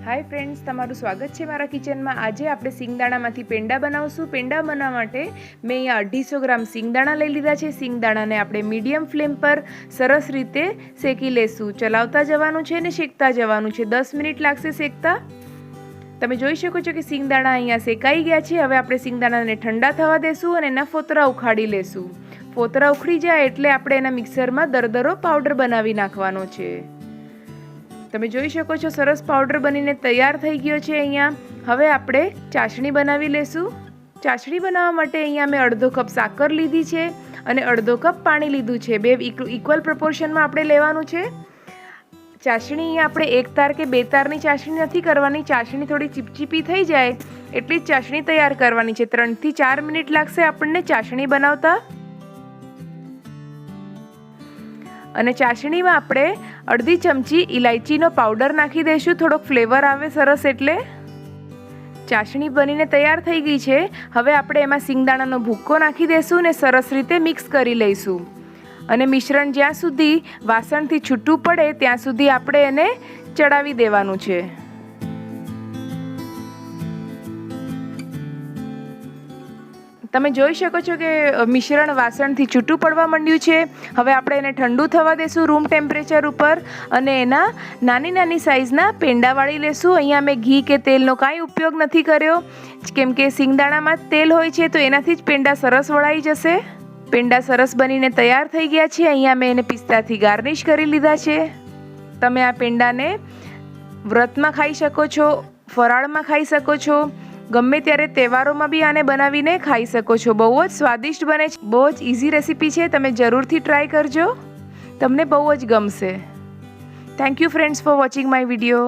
Hi friends, तमारुं स्वागत है मारा किचन में। आज आपणे सिंगदाणामांथी पेंडा बनावशुं। पेंडा बनाववा माटे मैं अहींया 250 ग्राम सिंगदाणा लई लीधा छे। सिंगदाणाने आपणे मीडियम फ्लेम पर सरस रीते शेकी लेशुं। चलावता जवानुं छे ने शेकता जवानुं छे। 10 मिनिट लागशे शेकता। तमे जोई शको छो कि सिंगदाणा अहींया शेकाई गया छे। हवे आपणे सिंगदाणाने ठंडा थवा देशुं अने एना फोतरा उखाड़ी लेशुं। फोतरा उखड़ी जाय एटले आपणे एना मिक्सरमां दरदरो पाउडर बनावी नाखवानो छे। તમે જોઈ શકો છો સરસ પાવડર બનીને તૈયાર થઈ ગયો છે। અહીંયા હવે આપણે ચાસણી બનાવી લેશું। ચાસણી બનાવવા માટે અહીંયા મેં અડધો કપ સાકર લીધી છે અને અડધો કપ પાણી લીધું છે। બે ઇક્વલ પ્રપોર્શનમાં આપણે લેવાનું છે। ચાસણી અહીંયા આપણે એક તાર કે બે તારની ચાસણી નથી કરવાની। ચાસણી થોડી ચીપચીપી થઈ જાય એટલી જ ચાસણી તૈયાર કરવાની છે। 3 થી 4 મિનિટ લાગશે આપણને ચાસણી બનાવતા। અને ચાસણીમાં આપણે અડધી ચમચી ઇલાયચીનો પાવડર નાખી દઈશું। થોડોક ફ્લેવર આવે સરસ એટલે। ચાસણી બનીને તૈયાર થઈ ગઈ છે। હવે આપણે એમાં સિંગદાણાનો ભૂક્કો નાખી દઈશું ને સરસ રીતે મિક્સ કરી લઈશું। અને મિશ્રણ જ્યાં સુધી વાસણથી છૂટું પડે ત્યાં સુધી આપણે એને ચડાવી દેવાનું છે। તમે જોઈ શકો છો કે મિશ્રણ વાસણથી છૂટું પડવા માંડ્યું છે। હવે આપણે એને ઠંડુ થવા દેશું રૂમ ટેમ્પરેચર ઉપર અને એના નાની નાની સાઇઝના પેંડા વાળી લેશું। અહીંયા મેં ઘી કે તેલનો કાંઈ ઉપયોગ નથી કર્યો કેમ કે સિંગદાણામાં તેલ હોય છે તો એનાથી જ પેંડા સરસ વળાઈ જશે। પેંડા સરસ બનીને તૈયાર થઈ ગયા છે। અહીંયા મેં એને પિસ્તાથી ગાર્નિશ કરી લીધા છે। તમે આ પેંડાને વ્રતમાં ખાઈ શકો છો, ફરાળમાં ખાઈ શકો છો, ગમે ત્યારે તહેવારોમાં બી આને બનાવીને ખાઈ શકો છો। બહુ જ સ્વાદિષ્ટ બને છે। બહુ જ ઇઝી રેસીપી છે। તમે જરૂરથી ટ્રાય કરજો, તમને બહુ જ ગમશે। Thank you friends for watching my video.